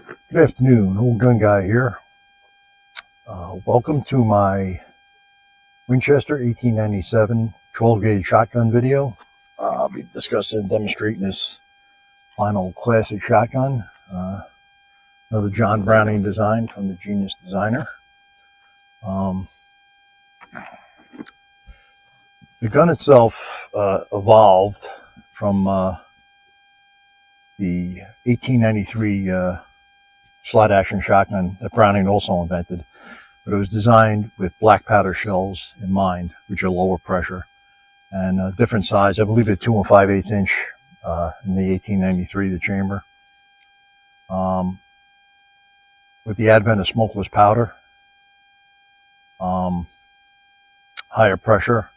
Good afternoon, old gun guy here. Welcome to my Winchester 1897 12 gauge shotgun video. I'll be discussing and demonstrating this final classic shotgun. Another John Browning design from the genius designer. The gun itself evolved from the 1893 slide action shotgun that Browning also invented, but it was designed with black powder shells in mind, which are lower pressure and different size. I believe it's 2 5/8 inch in the 1893, the chamber. With the advent of smokeless powder, higher pressure,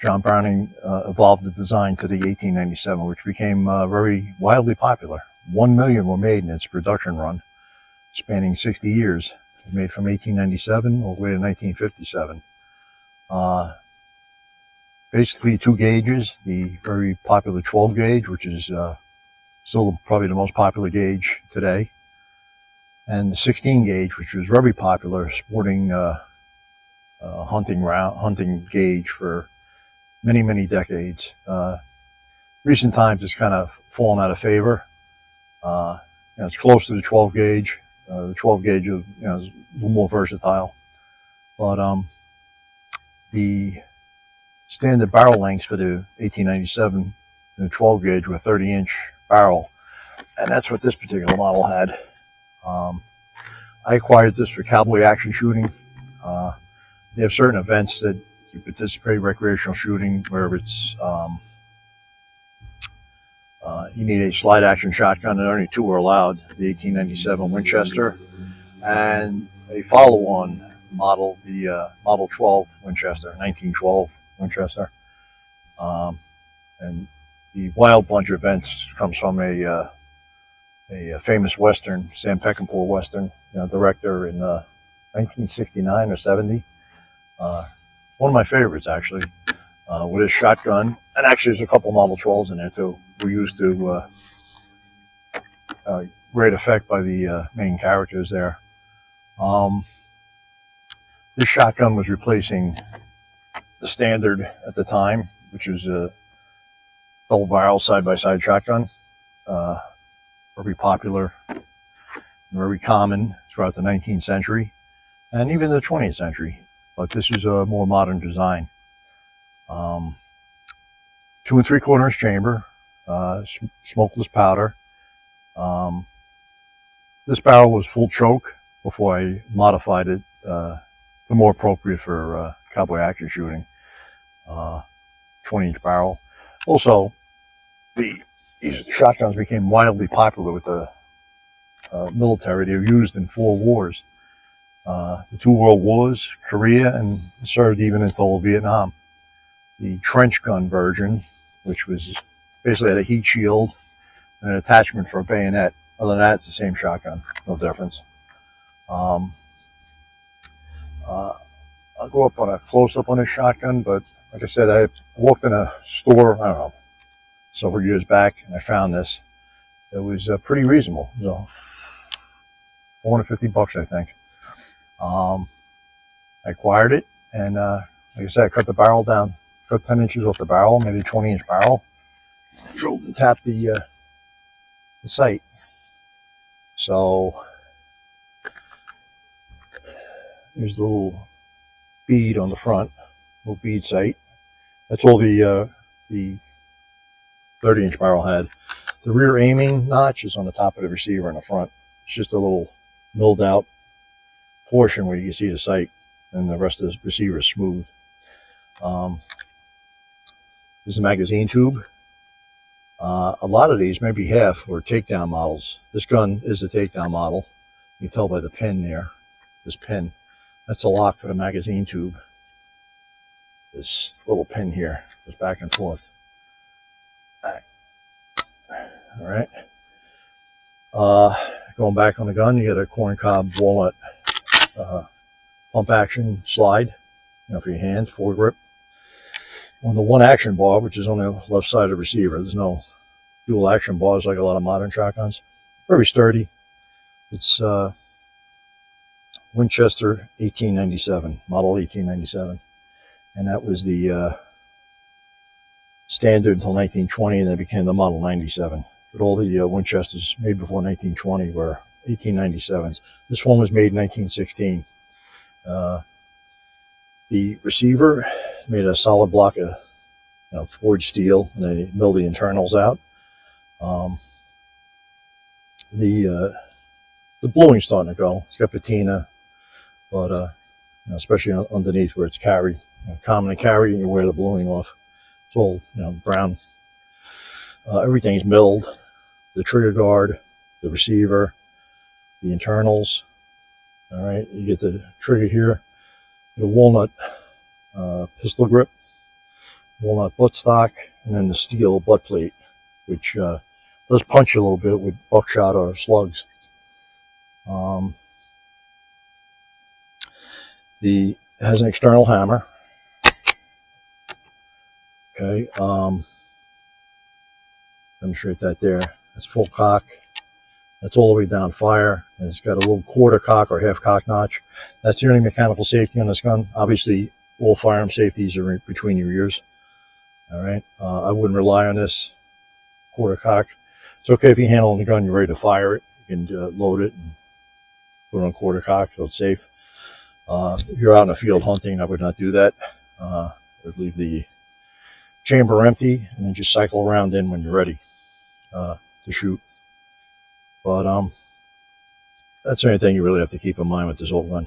John Browning evolved the design to the 1897, which became very wildly popular. 1 million were made in its production run, spanning 60 years. It was made from 1897 all the way to 1957. Basically 2 gauges, the very popular 12 gauge, which is still probably the most popular gauge today, and the 16 gauge, which was very popular, sporting hunting gauge for many decades. Recent times it's kind of fallen out of favor. It's close to the 12 gauge. The 12 gauge is a little more versatile, but the standard barrel lengths for the 1897 and the 12 gauge were 30-inch barrel, and that's what this particular model had. I acquired this for cowboy action shooting. They have certain events that you participate, recreational shooting, where it's you need a slide action shotgun, and only 2 were allowed: the 1897 Winchester and a follow-on model, the Model 12 Winchester, 1912 Winchester. And the wild bunch of events comes from a famous Western, Sam Peckinpah Western, director in 1969 or 70. One of my favorites, actually, with his shotgun. And actually, there's a couple Model 12s in there, too. Were used to great effect by the main characters there. This shotgun was replacing the standard at the time, which was a double barrel side-by-side shotgun. Very popular, very common throughout the 19th century and even the 20th century. But this is a more modern design. 2 3/4 inch chamber, smokeless powder. This barrel was full choke before I modified it to more appropriate for cowboy action shooting. 20-inch barrel. Also, these shotguns became wildly popular with the military. They were used in 4 wars. The 2 world wars, Korea, and served even until Vietnam. The trench gun version, which was basically had a heat shield and an attachment for a bayonet. Other than that, it's the same shotgun, no difference. I'll go up on a close-up on this shotgun, but like I said, I walked in a store, I don't know, several years back, and I found this. It was pretty reasonable. It was $450, I think. I acquired it, and like I said, I cut the barrel down, cut 10 inches off the barrel, maybe a 20-inch barrel. Drilled and tapped the sight. So there's the little bead on the front, little bead sight. That's all the 30-inch barrel had. The rear aiming notch is on the top of the receiver in the front. It's just a little milled out portion where you can see the sight, and the rest of the receiver is smooth. This is a magazine tube. A lot of these, maybe half, were takedown models. This gun is a takedown model. You can tell by the pin there, this pin. That's a lock for the magazine tube. This little pin here goes back and forth. All right. Going back on the gun, you get a corncob walnut pump action slide, for your hands, foregrip. On the 1 action bar, which is on the left side of the receiver, there's no dual action bars like a lot of modern shotguns. Very sturdy. It's Winchester 1897, model 1897. And that was the standard until 1920, and then became the Model 97. But all the Winchesters made before 1920 were 1897s. This one was made in 1916. The receiver made a solid block of forged steel, and they milled the internals out. The bluing's starting to go. It's got patina, but especially underneath where it's carried. Common to carry, and you wear the bluing off. It's all brown. Everything's milled. The trigger guard, the receiver, the internals. All right, you get the trigger here, the walnut pistol grip, walnut buttstock, and then the steel butt plate, which does punch a little bit with buckshot or slugs. It has an external hammer. Okay, demonstrate that there. That's full cock. That's all the way down fire. And it's got a little quarter cock or half cock notch. That's the only mechanical safety on this gun. Obviously, all firearm safeties are between your ears. All right, I wouldn't rely on this quarter cock. It's okay if you handle the gun, you're ready to fire it. You can load it and put it on quarter cock, so it's safe. If you're out in the field hunting, I would not do that. I would leave the chamber empty and then just cycle around in when you're ready to shoot. But that's the only thing you really have to keep in mind with this old gun.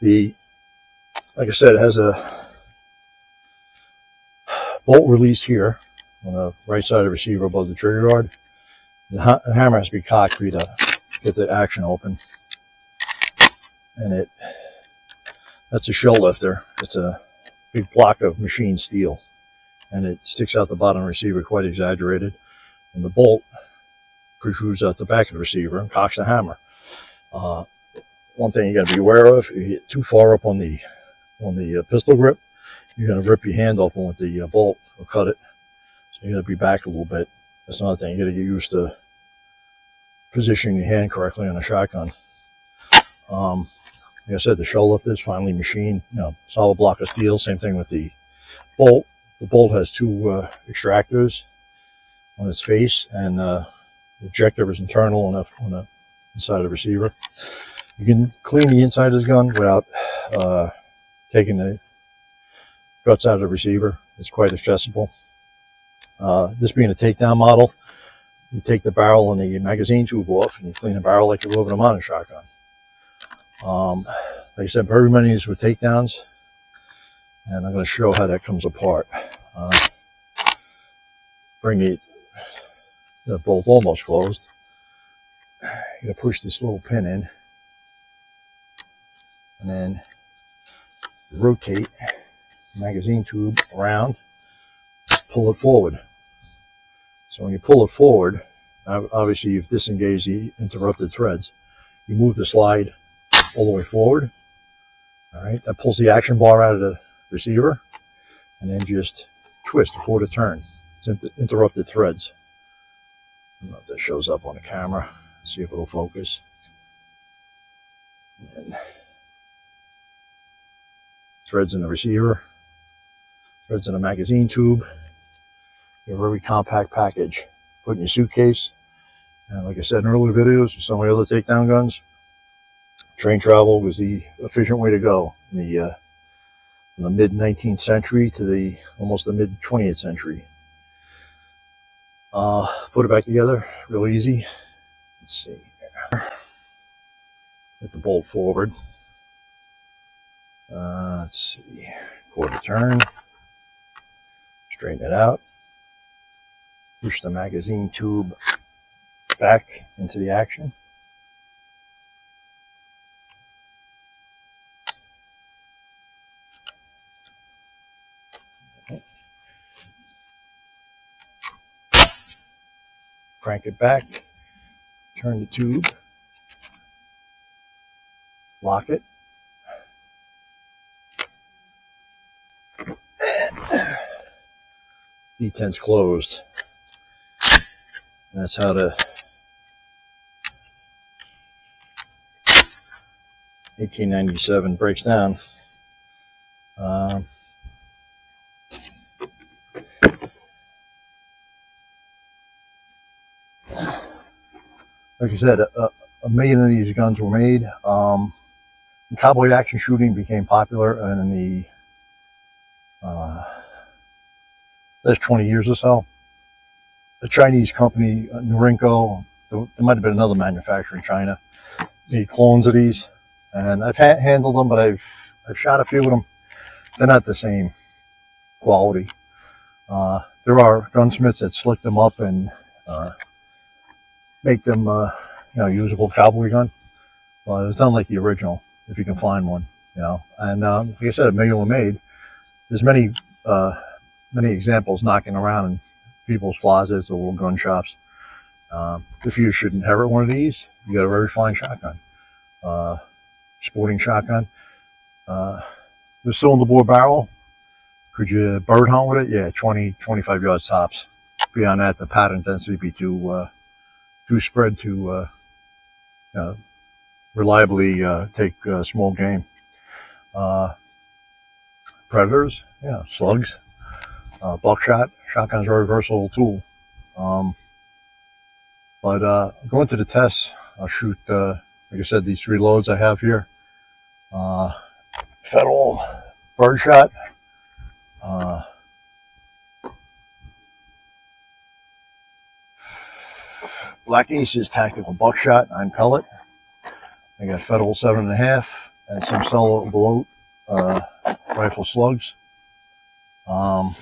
Like I said, it has a bolt release here on the right side of the receiver above the trigger guard. The hammer has to be cocked for you to get the action open. And that's a shell lifter. It's a big block of machined steel. And it sticks out the bottom of the receiver quite exaggerated. And the bolt protrudes out the back of the receiver and cocks the hammer. One thing you got to be aware of: if you get too far up on the pistol grip, you're going to rip your hand open with the bolt or cut it. So you got to be back a little bit. That's another thing. You got to get used to positioning your hand correctly on a shotgun. Like I said, the shell lifter is finely machined. Solid block of steel. Same thing with the bolt. The bolt has two extractors on its face, and the ejector is internal on the inside of the receiver. You can clean the inside of this gun without taking the guts out of the receiver. It's quite accessible. This being a takedown model, you take the barrel and the magazine tube off, and you clean the barrel like you would with a mounted shotgun. Like I said, very many of these were takedowns, and I'm going to show how that comes apart. Bring the bolt almost closed. You're going to push this little pin in, and then rotate the magazine tube around, pull it forward. So when you pull it forward, obviously you've disengaged the interrupted threads. You move the slide all the way forward. All right, that pulls the action bar out of the receiver, and then just twist before the turn. It's interrupted threads. I don't know if that shows up on the camera. See if it'll focus. And threads in the receiver, threads in a magazine tube. You have a very compact package. Put in your suitcase. And like I said in earlier videos, with some of the other takedown guns, train travel was the efficient way to go in the mid 19th century to almost the mid 20th century. Put it back together real easy. Let's see here. Get the bolt forward. Let's see. Quarter turn. Straighten it out. Push the magazine tube back into the action. Okay. Crank it back. Turn the tube. Lock it. Detent's closed. And that's how to 1897 breaks down. Like I said, a million of these guns were made. Cowboy action shooting became popular in the last 20 years or so. The Chinese company, Norinco, there might have been another manufacturer in China, made clones of these. And I've handled them, but I've shot a few of them. They're not the same quality. There are gunsmiths that slick them up and make them, usable cowboy gun. But it's not like the original, if you can find one, And like I said, a million were made. There's many examples knocking around in people's closets or little gun shops. If you should inherit one of these, you got a very fine shotgun, sporting shotgun. The cylinder bore barrel, could you bird hunt with it? Yeah, 20, 25 yards tops. Beyond that, the pattern density would be too spread to reliably take small game. Predators, slugs, buckshot. Shotgun's a very versatile tool. But going to the tests, I'll shoot, like I said, these 3 loads I have here. Federal birdshot. Black Aces tactical buckshot, 9 pellet. I got Federal 7.5 and some solo below rifle slugs. I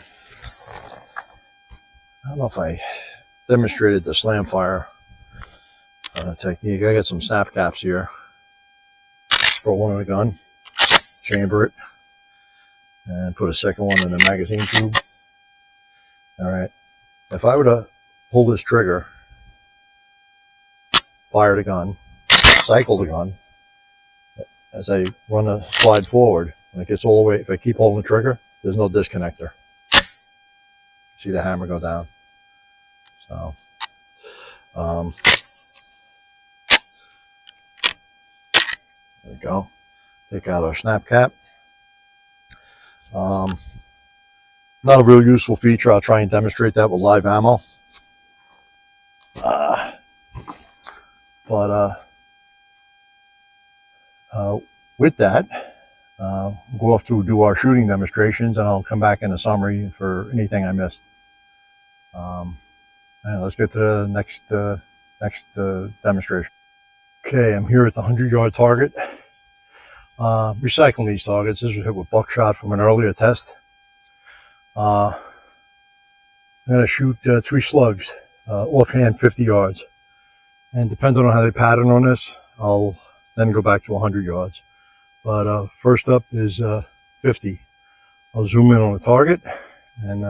don't know if I demonstrated the slam fire technique. I got some snap caps here for one in the gun, chamber it, and put a second one in the magazine tube. All right, if I were to pull this trigger, fire the gun, cycle the gun, as I run the slide forward, when it gets all the way, if I keep holding the trigger, there's no disconnector. See the hammer go down. So, there we go. Take out our snap cap. Not a real useful feature. I'll try and demonstrate that with live ammo. With that, we'll go off to do our shooting demonstrations, and I'll come back in a summary for anything I missed. Let's get to the next demonstration. Okay, I'm here at the 100-yard target. Recycling these targets. This was hit with buckshot from an earlier test. I'm going to shoot 3 slugs, offhand 50 yards. And depending on how they pattern on this, I'll then go back to 100 yards. But first up is 50. I'll zoom in on the target, and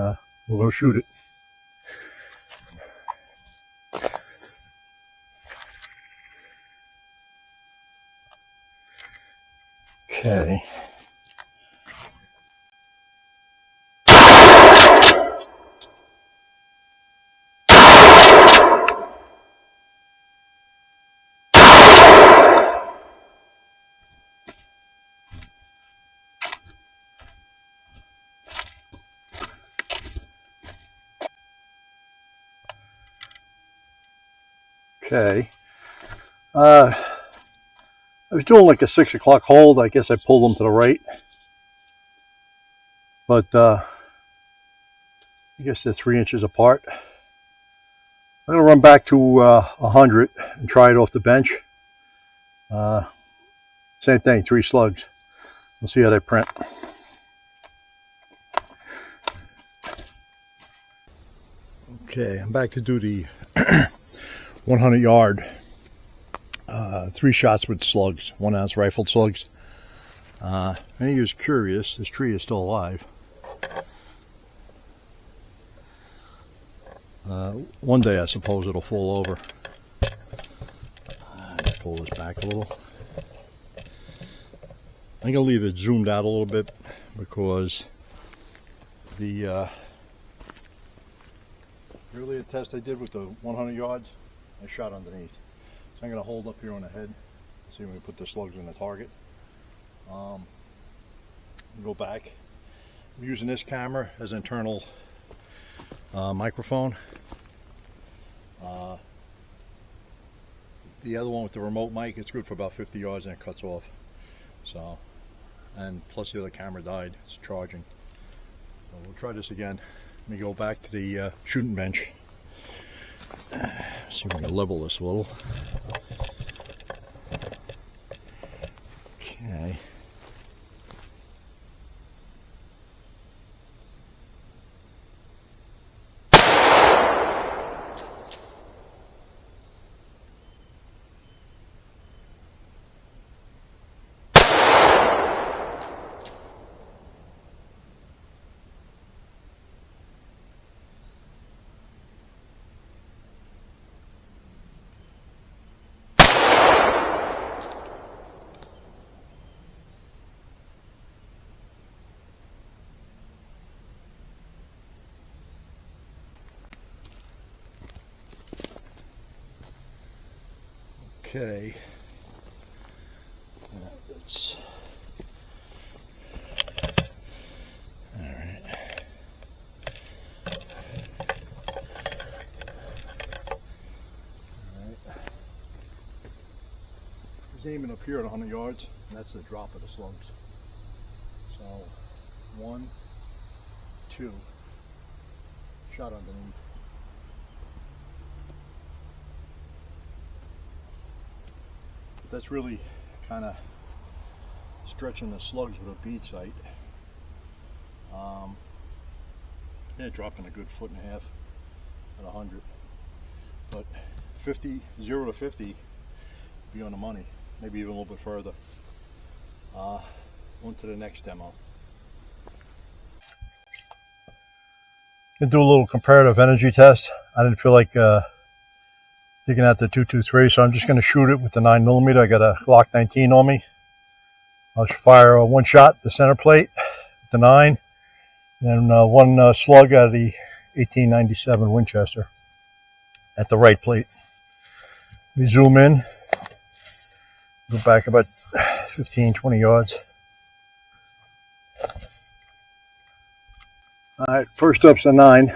we'll go shoot it. Okay. Okay. I was doing like a 6 o'clock hold. I guess I pulled them to the right. But I guess they're 3 inches apart. I'm going to run back to 100 and try it off the bench. Same thing, 3 slugs. We'll see how they print. Okay, I'm back to do the 100 yard, 3 shots with slugs, 1 ounce rifled slugs. Any of you is curious, this tree is still alive. One day I suppose it'll fall over. Pull this back a little. I'm going to leave it zoomed out a little bit because the earlier test I did with the 100 yards, I shot underneath. So I'm going to hold up here on the head, see when we put the slugs in the target. Go back. I'm using this camera as internal microphone. The other one with the remote mic, it's good for about 50 yards and it cuts off. So, and plus the other camera died, it's charging. So we'll try this again. Let me go back to the shooting bench. See if I can level this a little. Okay. Okay. That's all right. He's aiming up here at 100 yards, and that's the drop of the slugs. So, 1, 2, shot underneath. That's really kind of stretching the slugs with a bead sight. Yeah, it dropped in a good 1.5 feet at 100. But 50, 0 to 50, be on the money. Maybe even a little bit further. On to the next demo. Gonna do a little comparative energy test. I didn't feel like digging out the 223, so I'm just going to shoot it with the 9mm. I got a Glock 19 on me. I'll fire one shot, the center plate, with the 9, and then one slug out of the 1897 Winchester at the right plate. We zoom in, go back about 15, 20 yards. All right, first up's the 9.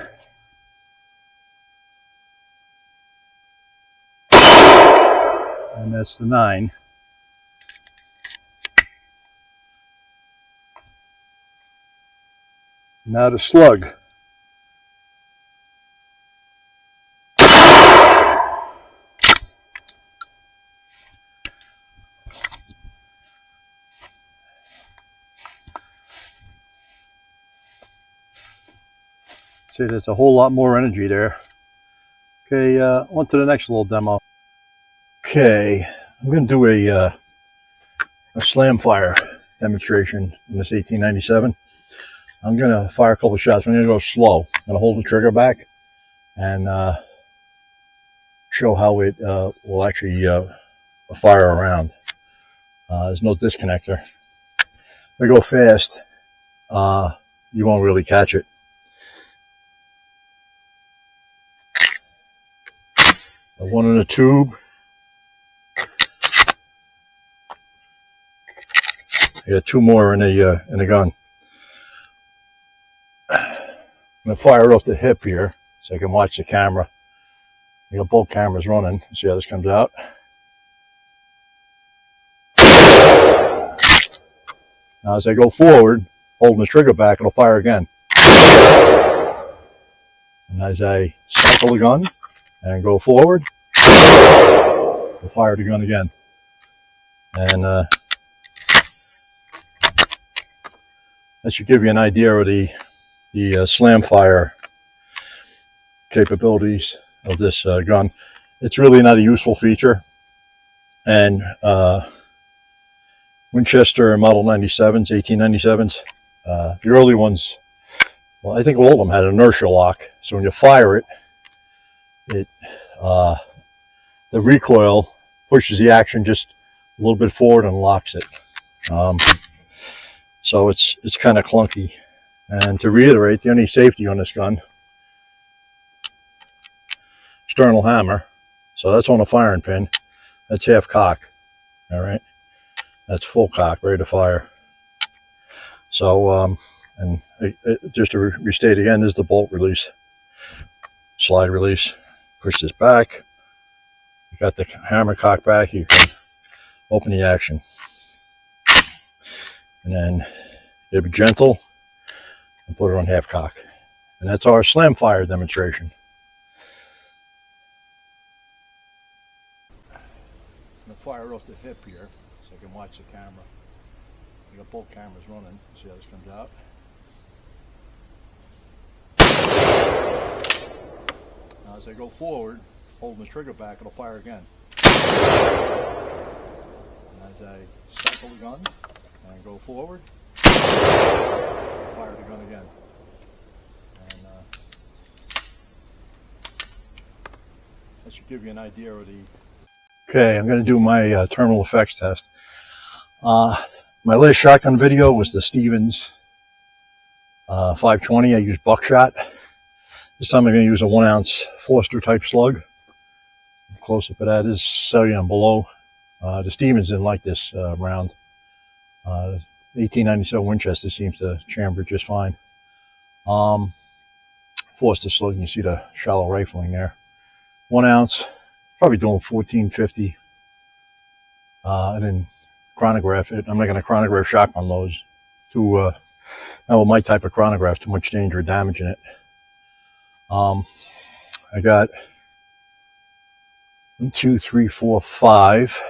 And that's the 9. Now the slug. See, there's a whole lot more energy there. Okay, on to the next little demo. Okay, I'm going to do a slam fire demonstration in this 1897. I'm going to fire a couple of shots. I'm going to go slow. I'm going to hold the trigger back and show how it will actually fire around. There's no disconnector. If I go fast, you won't really catch it. One in a tube. I got 2 more in the gun. I'm gonna fire it off the hip here so I can watch the camera. I got both cameras running. See how this comes out. Now as I go forward, holding the trigger back, it'll fire again. And as I pull the gun and go forward, it'll fire the gun again. And that should give you an idea of the slam fire capabilities of this gun. It's really not a useful feature. And Winchester Model 97s, 1897s, the early ones, well, I think all of them had an inertia lock. So when you fire it, the recoil pushes the action just a little bit forward and locks it. So it's kind of clunky. And to reiterate, the only safety on this gun, external hammer. So that's on a firing pin. That's half cock. All right. That's full cock, ready to fire. So, just to restate again, this is the bolt release, slide release. Push this back. You got the hammer cock back. You can open the action, and then you be gentle and put it on half cock. And that's our slam fire demonstration. I'm gonna fire off the hip here so I can watch the camera. I got both cameras running. See how this comes out. Now as I go forward, holding the trigger back, it'll fire again. And as I cycle the gun and go forward, fire the gun again. And that should give you an idea of the... Okay, I'm going to do my terminal effects test. My latest shotgun video was the Stevens 520. I used buckshot. This time I'm going to use a 1 ounce Foster type slug. Close up of that is cellular below. The Stevens didn't like this round. 1897 Winchester seems to chamber just fine. Foster slug, you see the shallow rifling there. 1 ounce, probably doing 1450. And then chronograph it. I'm not going to chronograph shotgun loads. Not with my type of chronograph, too much danger of damaging it. I got 1, 2, 3, 4, 5,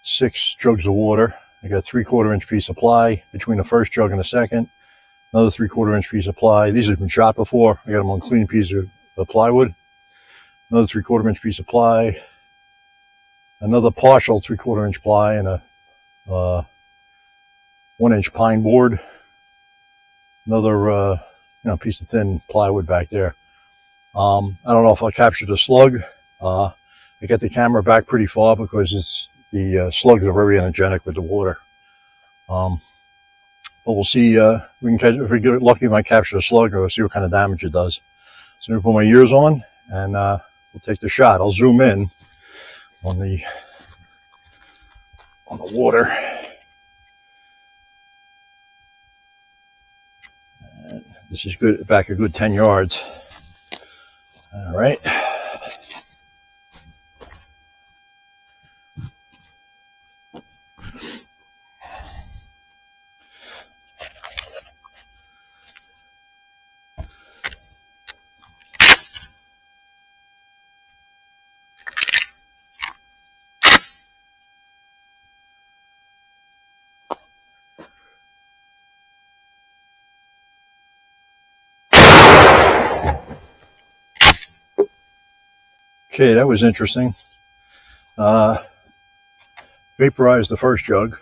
6 jugs of water. I got 3/4 inch piece of ply between the first jug and the second. Another 3/4 inch piece of ply. These have been shot before. I got them on clean pieces of plywood. Another 3/4 inch piece of ply. Another partial 3/4 inch ply and a 1 inch pine board. Another piece of thin plywood back there. I don't know if I'll capture the slug. I got the camera back pretty far because the slugs are very energetic with the water. But we'll see. If we get lucky, we might capture a slug, or see what kind of damage it does. So I'm gonna put my ears on, and we'll take the shot. I'll zoom in on the water. And this is good, back a good 10 yards. All right. Okay, that was interesting. Vaporized the first jug.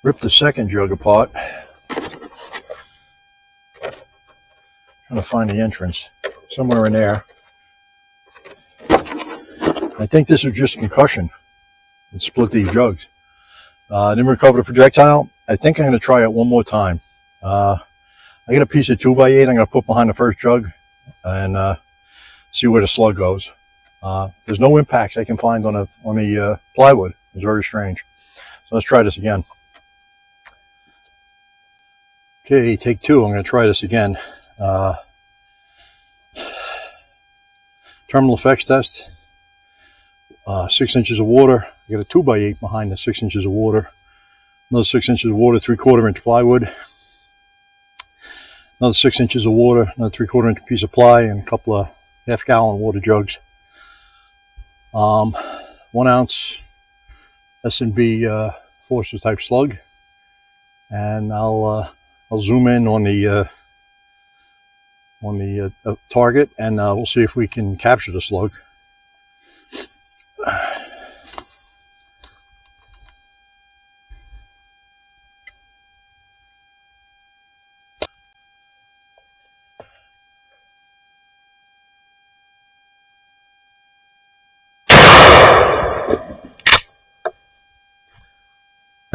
Ripped the second jug apart. Trying to find the entrance. Somewhere in there. I think this was just concussion. It split these jugs. Didn't recover the projectile. I think I'm going to try it one more time. I got a piece of 2x8 I'm going to put behind the first jug and see where the slug goes. There's no impacts I can find on the plywood. It's very strange. So let's try this again. Okay, take 2. I'm going to try this again. Terminal effects test. 6 inches of water. I got a 2x8 behind the 6 inches of water. Another 6 inches of water, 3/4 inch plywood. Another 6 inches of water, another 3/4 inch piece of ply, and a couple of half-gallon water jugs. 1 ounce S&B Forster type slug, and I'll zoom in on the target, and we'll see if we can capture the slug.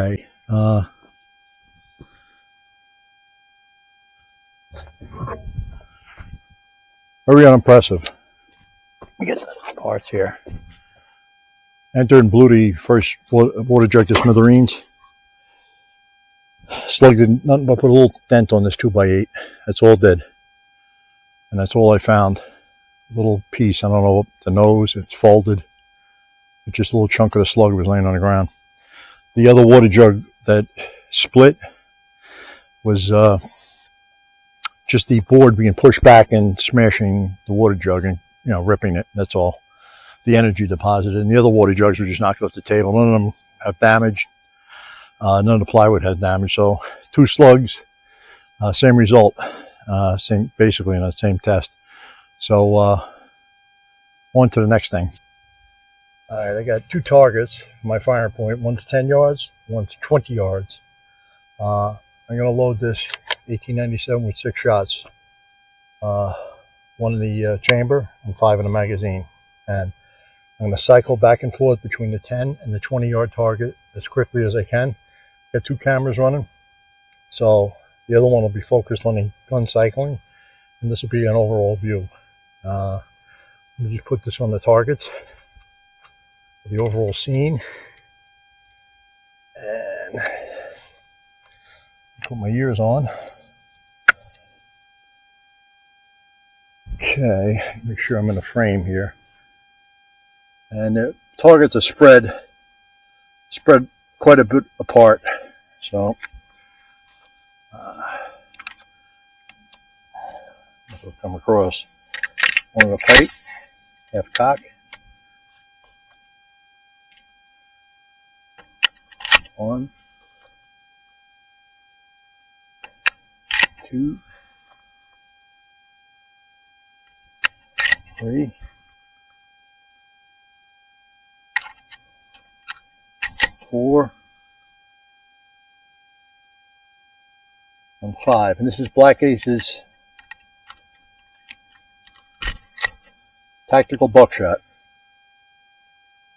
Okay. Very unimpressive. Let me get the parts here. Entered and blew the first water jug to smithereens. Slugged it, nothing but put a little dent on this 2x8. That's all it did. And that's all I found. A little piece, I don't know, the nose, it's folded. But just a little chunk of the slug was laying on the ground. The other water jug that split was just the board being pushed back and smashing the water jug and, ripping it. That's all. The energy deposited. And the other water jugs were just knocked off the table. None of them have damage. None of the plywood has damage. So 2 slugs, same result. Basically in the same test. So on to the next thing. All right, I got 2 targets for my firing point. One's 10 yards, one's 20 yards. I'm going to load this 1897 with 6 shots. 1 in the chamber and 5 in the magazine. And I'm going to cycle back and forth between the 10 and the 20 yard target as quickly as I can. Got 2 cameras running. So the other one will be focused on the gun cycling. And this will be an overall view. Let me just put this on the targets. The overall scene. And put my ears on. Okay, make sure I'm in the frame here. And the targets are spread quite a bit apart. So this will come across. One of the pipe, half cock. 1, 2, 3, 4, and 5. And this is Black Ace's tactical buckshot.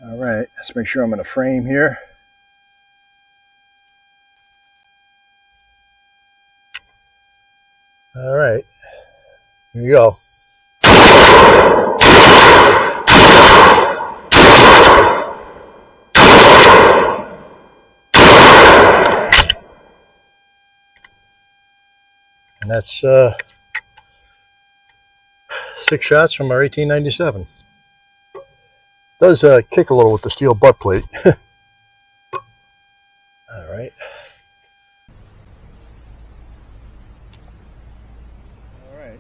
All right, let's make sure I'm in a frame here. All right, here you go. And that's 6 shots from our 1897. Does kick a little with the steel butt plate. All right. All right.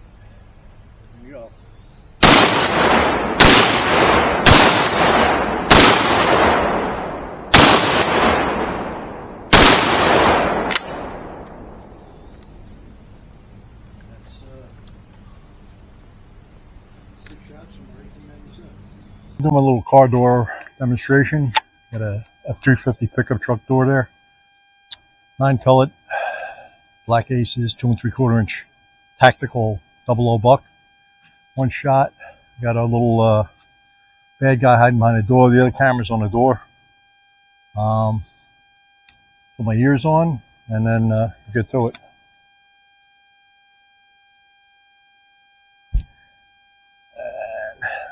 Here we go. Doing my little car door demonstration. Got a F-350 pickup truck door there. 9 pellet, Black Aces, 2 3/4 inch tactical 00 buck. 1 shot. Got a little bad guy hiding behind the door. The other camera's on the door. Put my ears on and then get to it.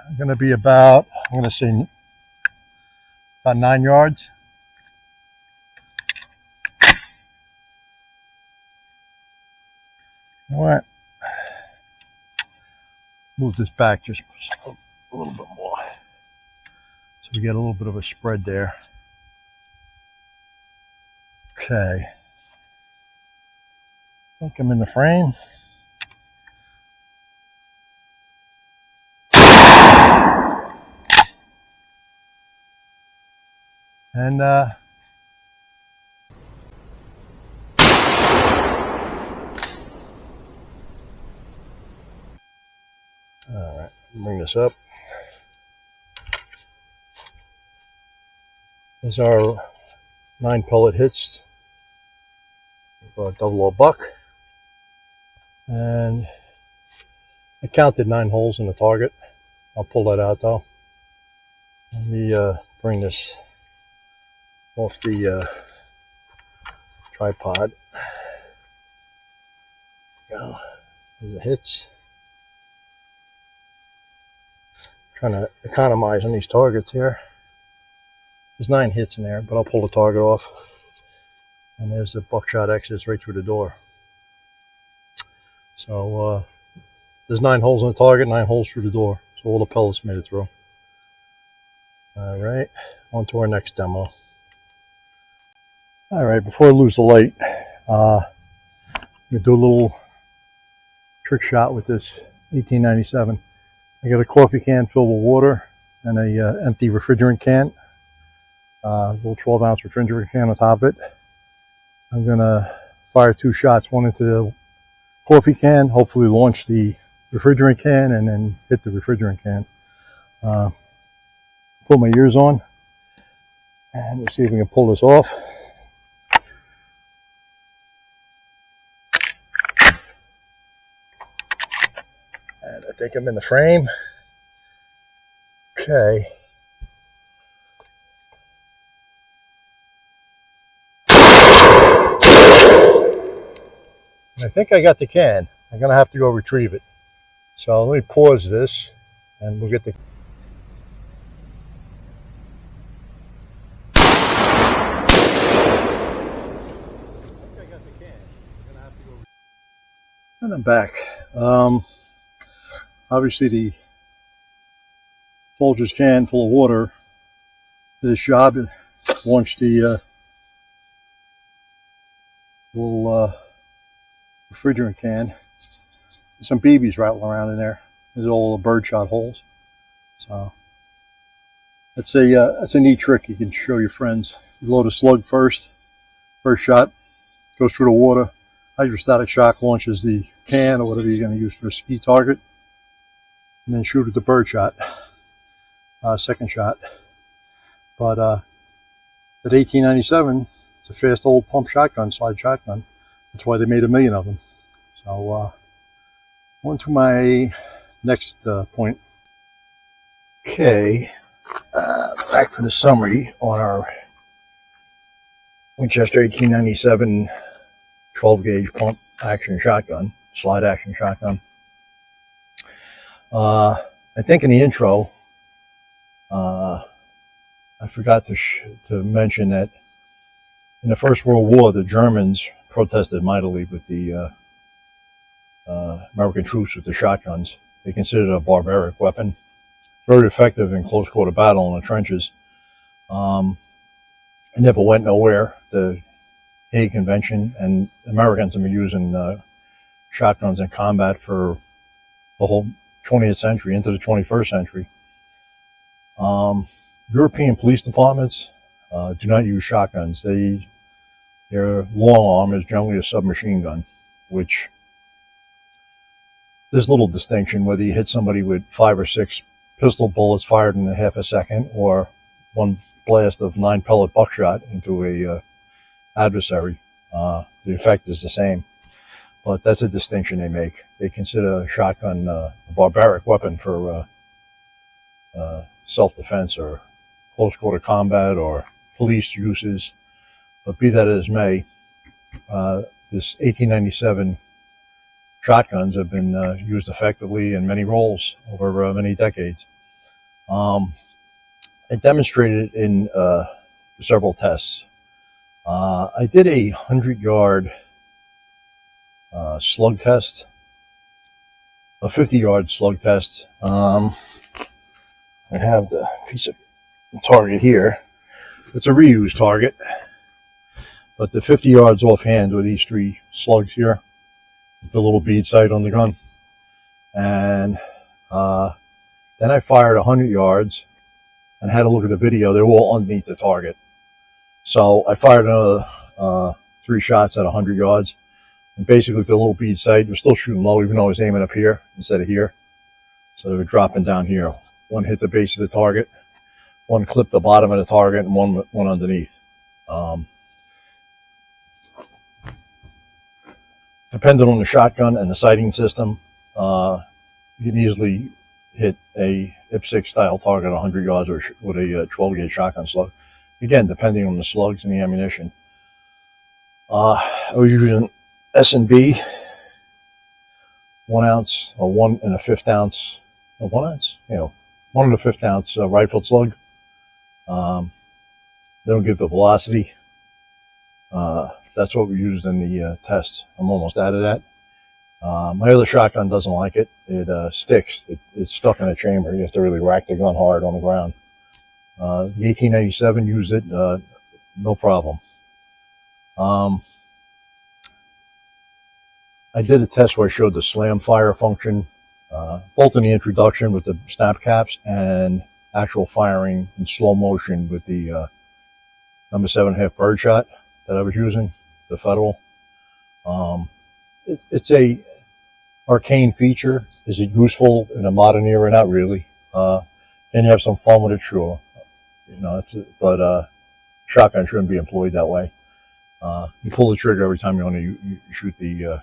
I'm going to be about, I'm going to say about 9 yards. You know what? Move this back just a little bit more. So we get a little bit of a spread there. Okay. I think I'm in the frame. And all right, bring this up. These are 9 pellet hits, 00 buck, and I counted 9 holes in the target. I'll pull that out though. Let me bring this off the tripod. Go. There's the hits. Trying to economize on these targets here. There's 9 hits in there, but I'll pull the target off. And there's the buckshot exits right through the door. So there's 9 holes in the target, 9 holes through the door. So all the pellets made it through. All right, on to our next demo. All right, before I lose the light, I'm gonna do a little trick shot with this 1897. I got a coffee can filled with water and a empty refrigerant can, a little 12-ounce refrigerant can on top of it. I'm gonna fire 2 shots, one into the coffee can, hopefully launch the refrigerant can, and then hit the refrigerant can. Put my ears on, and let's see if we can pull this off. And I think I'm in the frame. Okay. I think I got the can. I'm gonna have to go retrieve it. So let me pause this and we'll get the... And I'm back. Obviously the Folgers can full of water did its job. It launched the little refrigerant can. There's some BBs rattling around in there. There's all the birdshot holes. So that's a neat trick you can show your friends. You load a slug first shot, goes through the water. Hydrostatic shock launches the can or whatever you're going to use for a ski target, and then shoot at the birdshot, second shot. But at 1897, it's a fast old pump shotgun, slide shotgun. That's why they made 1 million of them. So on to my next point. Okay, back for the summary on our Winchester 1897 12-gauge pump action shotgun, slide action shotgun. I think in the intro, I forgot to mention that in the First World War, the Germans protested mightily with the American troops with the shotguns. They considered it a barbaric weapon, very effective in close quarter battle in the trenches. It never went nowhere. The Hague Convention, and Americans have been using shotguns in combat for the whole 20th century into the 21st century. European police departments do not use shotguns. Their long arm is generally a submachine gun, which there's little distinction whether you hit somebody with 5 or 6 pistol bullets fired in a half a second or one blast of 9 pellet buckshot into a adversary. The effect is the same, but that's a distinction they make. They consider a shotgun a barbaric weapon for self-defense or close quarter combat or police uses. But be that as may, this 1897 shotguns have been used effectively in many roles over many decades. I demonstrated in several tests. I did a 100-yard slug test, a 50-yard slug test. I have the piece of target here. It's a reused target, but the 50 yards offhand with these 3 slugs here, with the little bead sight on the gun. And then I fired 100 yards and had a look at the video. They were all underneath the target. So I fired another 3 shots at 100 yards. And basically the little bead sight was still shooting low, even though I was aiming up here instead of here. So they were dropping down here. One hit the base of the target, one clipped the bottom of the target, and one went underneath. Depending on the shotgun and the sighting system, you can easily hit a IPSC style target 100 yards with a 12-gauge shotgun slug. Again, depending on the slugs and the ammunition. I was using S&B 1 ounce or 1 1/5 ounce, 1 ounce, 1 1/5 ounce rifled slug. They don't give the velocity. That's what we used in the test. I'm almost out of that. My other shotgun doesn't like it. It sticks. It's stuck in a chamber. You have to really rack the gun hard on the ground. The 1897 used it, no problem. I did a test where I showed the slam fire function, both in the introduction with the snap caps and actual firing in slow motion with the number 7.5 birdshot that I was using, the Federal. It's a arcane feature. Is it useful in a modern era? Not really. Can you have some fun with it? Sure. But shotgun shouldn't be employed that way. You pull the trigger every time you shoot the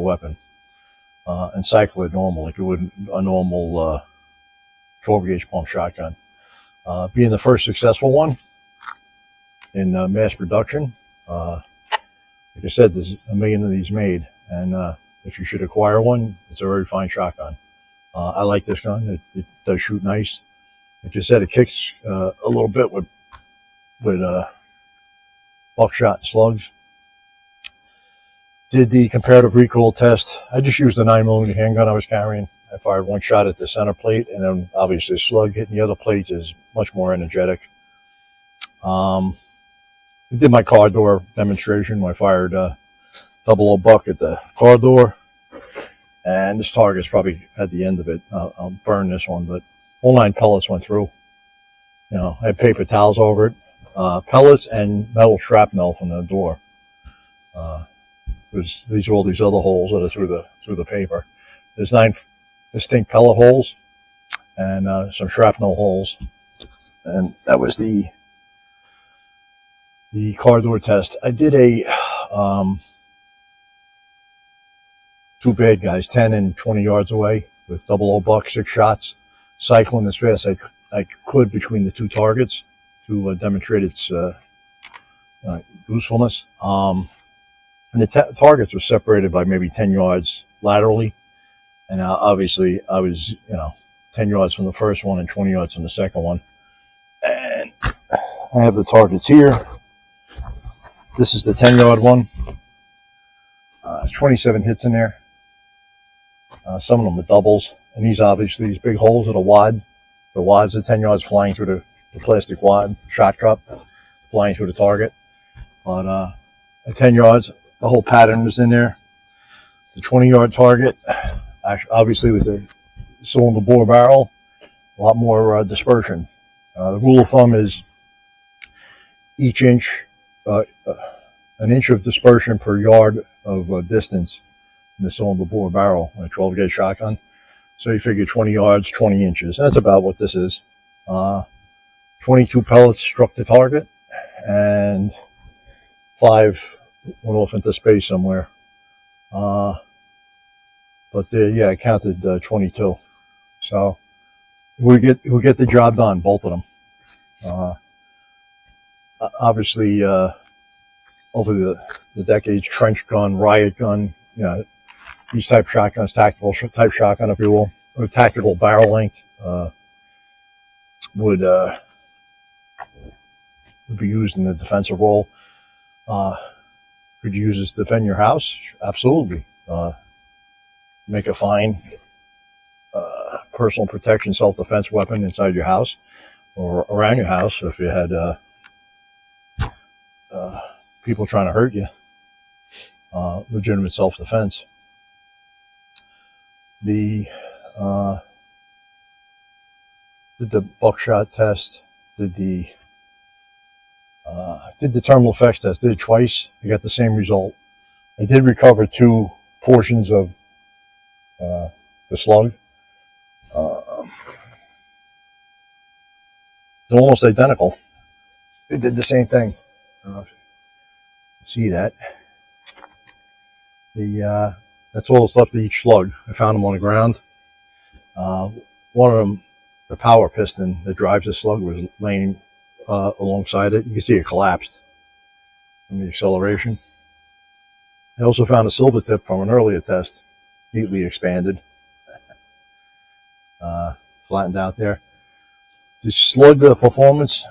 weapon, and cycle it normal like you would a normal 12 gauge pump shotgun. Being the first successful one in mass production, like I said, there's 1 million of these made, and if you should acquire one, it's a very fine shotgun. I like this gun. It does shoot nice. Like I said, it kicks a little bit with buckshot and slugs. Did the comparative recoil test. I just used the 9mm handgun I was carrying. I fired one shot at the center plate, and then obviously the slug hitting the other plate is much more energetic. I did my car door demonstration. I fired 00 buck at the car door, and this target's probably at the end of it. I'll burn this one, but all 9 pellets went through. I had paper towels over it, pellets and metal shrapnel from the door. These are all these other holes that are through the paper. There's 9 distinct pellet holes and some shrapnel holes, and that was the car door test. I did a two bad guys, 10 and 20 yards away with 00 buck, 6 shots, cycling as fast as I could between the 2 targets to demonstrate its usefulness. And the targets were separated by maybe 10 yards laterally. And obviously I was, 10 yards from the first one and 20 yards from the second one. And I have the targets here. This is the 10-yard one. 27 hits in there. Some of them are doubles. And these big holes are the wad. The wad's are 10 yards flying through the plastic wad, shot cup, flying through the target. But at 10 yards, the whole pattern is in there. The 20-yard target, obviously with the cylinder bore barrel, a lot more dispersion. The rule of thumb is each inch, an inch of dispersion per yard of distance in the cylinder bore barrel in a 12 gauge shotgun. So you figure 20 yards, 20 inches. That's about what this is. 22 pellets struck the target, and 5 went off into space somewhere. But I counted 22. So we get the job done, both of them. Obviously, over the decades, trench gun, riot gun, these type shotguns, tactical type shotgun, if you will, or tactical barrel length, would be used in the defensive role. Could you use this to defend your house? Absolutely. Make a fine personal protection, self-defense weapon inside your house or around your house if you had people trying to hurt you. Legitimate self-defense. Did the buckshot test, did the terminal effects test, did it twice. I got the same result. I did recover 2 portions of the slug. They're almost identical. They did the same thing. I don't know if you can see that. That's all that's left of each slug. I found them on the ground. One of them, the power piston that drives the slug, was laying alongside it. You can see it collapsed. from the acceleration. I also found a silver tip from an earlier test, neatly expanded, flattened out there. The slug performance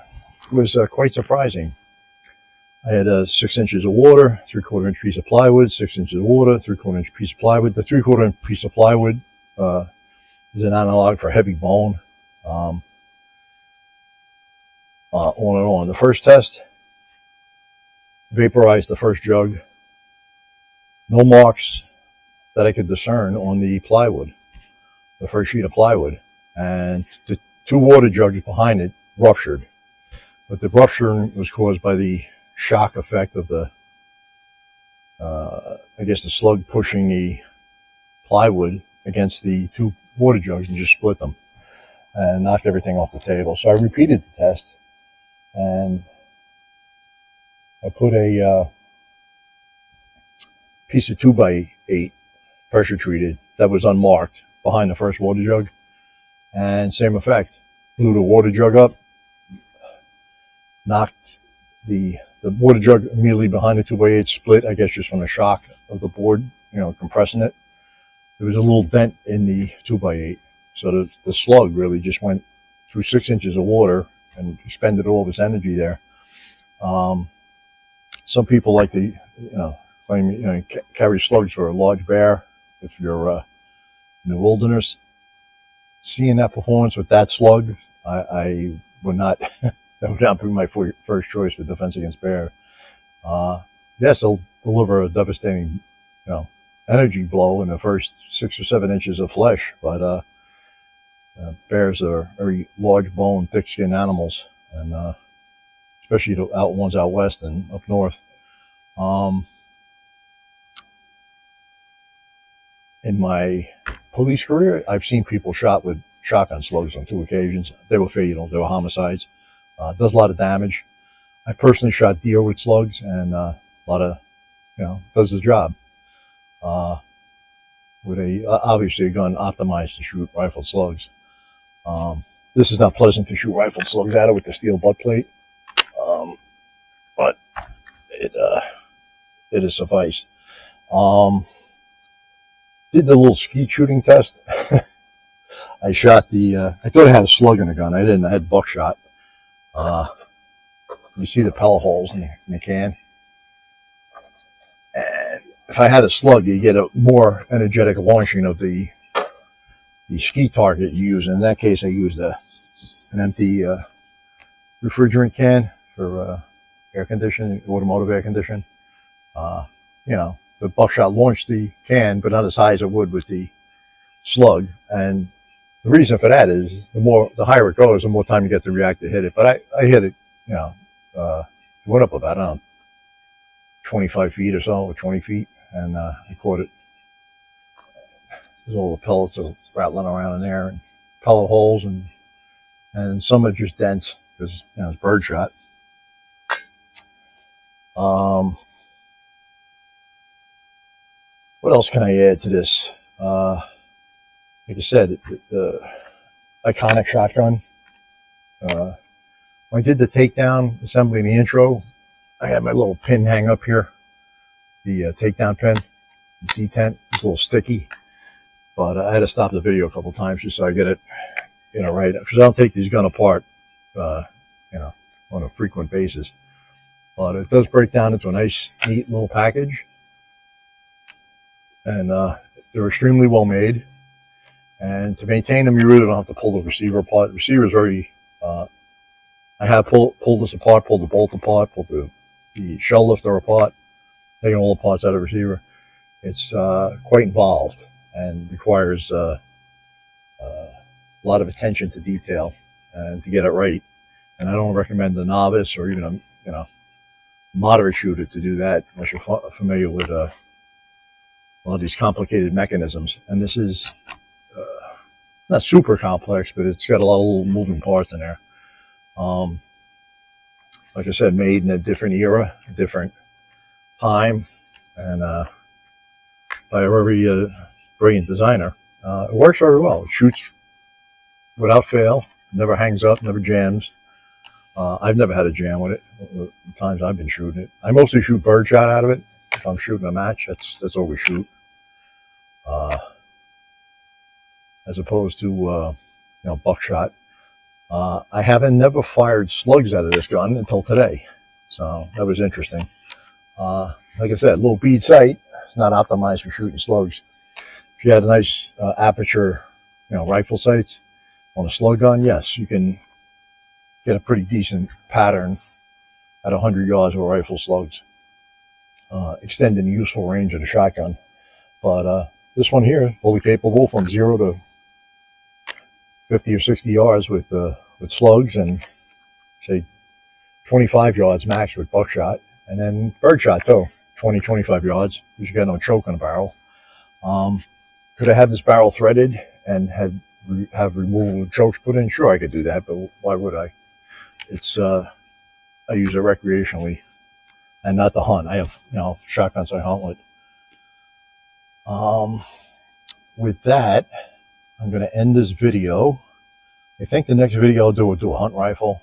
was quite surprising. I had 6 inches of water, 3/4 inch piece of plywood, 6 inches of water, 3/4 inch piece of plywood. The 3/4 inch piece of plywood is an analog for heavy bone. On and on. The first test, vaporized the first jug. No marks that I could discern on the plywood, the first sheet of plywood. And the 2 water jugs behind it ruptured. But the rupturing was caused by the shock effect of the, I guess the slug pushing the plywood against the 2 water jugs and just split them and knocked everything off the table. So I repeated the test, and I put a piece of 2x8 pressure treated that was unmarked behind the first water jug, and same effect. Blew the water jug up, knocked the water jug immediately behind the 2x8 split, I guess just from the shock of the board, compressing it. There was a little dent in the 2x8. So the slug really just went through 6 inches of water and expended all of its energy there. Some people like to, claim, carry slugs for a large bear if you're in the wilderness. Seeing that performance with that slug, I would not, that would not be my first choice for defense against bear. Yes, they'll deliver a devastating, energy blow in the first 6 or 7 inches of flesh, but bears are very large bone, thick skinned animals, and especially the ones out west and up north. In my police career, I've seen people shot with shotgun slugs on 2 occasions. They were fatal. They were homicides. Does a lot of damage. I personally shot deer with slugs, and a lot of, does the job. With obviously a gun optimized to shoot rifled slugs. This is not pleasant to shoot rifled slugs at it with the steel butt plate, but it is suffice. Did the little skeet shooting test. I shot I thought I had a slug in the gun. I didn't. I had buckshot. You see the pellet holes in the can. And if I had a slug, you get a more energetic launching of the skeet target you use. In that case, I used an empty refrigerant can for air conditioning, automotive air conditioning. The buckshot launched the can, but not as high as it would with the slug. And the reason for that is the higher it goes, the more time you get to react to hit it. But I hit it, it went up about, 25 feet or so, or 20 feet, and I caught it. There's all the pellets are rattling around in there, and pellet holes, and some are just dents because it's bird shot. What else can I add to this? Like I said, the iconic shotgun. When I did the takedown assembly in the intro, I had my little pin hang up here, the takedown pin, detent. It's a little sticky, but I had to stop the video a couple times just so I get it, right. Because I don't take these gun apart, on a frequent basis. But it does break down into a nice, neat little package. And they're extremely well made. And to maintain them, you really don't have to pull the receiver apart. The receiver is very, I have pulled this apart, pulled the bolt apart, pulled the shell lifter apart, taking all the parts out of the receiver. It's quite involved and requires a lot of attention to detail and to get it right. And I don't recommend a novice or even a moderate shooter to do that unless you're familiar with a lot of these complicated mechanisms. And this is not super complex, but it's got a lot of little moving parts in there. Like I said, made in a different era, a different time, and by a very brilliant designer. It works very well. It shoots without fail, never hangs up, never jams. I've never had a jam with it. The times I've been shooting it, I mostly shoot birdshot out of it. If I'm shooting a match, that's all we shoot, as opposed to buckshot. I haven't never fired slugs out of this gun until today, so that was interesting. Like I said, little bead sight. It's not optimized for shooting slugs. If you had a nice aperture, rifle sights on a slug gun, yes, you can get a pretty decent pattern at 100 yards with rifle slugs, extending the useful range of the shotgun. But this one here, fully capable from 0 to 50 or 60 yards with slugs, and say 25 yards max with buckshot, and then birdshot too, 20, 25 yards, because you got no choke on the barrel. Could I have this barrel threaded and have removable chokes put in? Sure, I could do that, but why would I? I use it recreationally and not to hunt. I have, shotguns I hunt with. With that, I'm going to end this video. I think the next video I'll do a hunt rifle,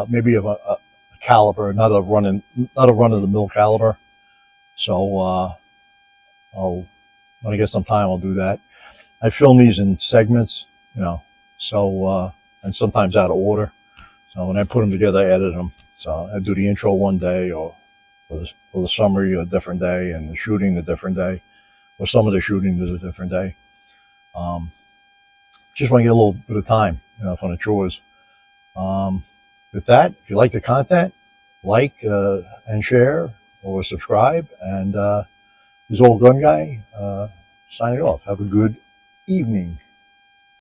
maybe of a caliber, not a run of the mill caliber. So when I get some time, I'll do that. I film these in segments, so and sometimes out of order. So when I put them together, I edit them. So I do the intro one day, or for the summary a different day, and the shooting a different day, or some of the shooting is a different day. Just want to get a little bit of time, for the chores. With that, if you like the content, like and share or subscribe. And this old gun guy signing off. Have a good evening.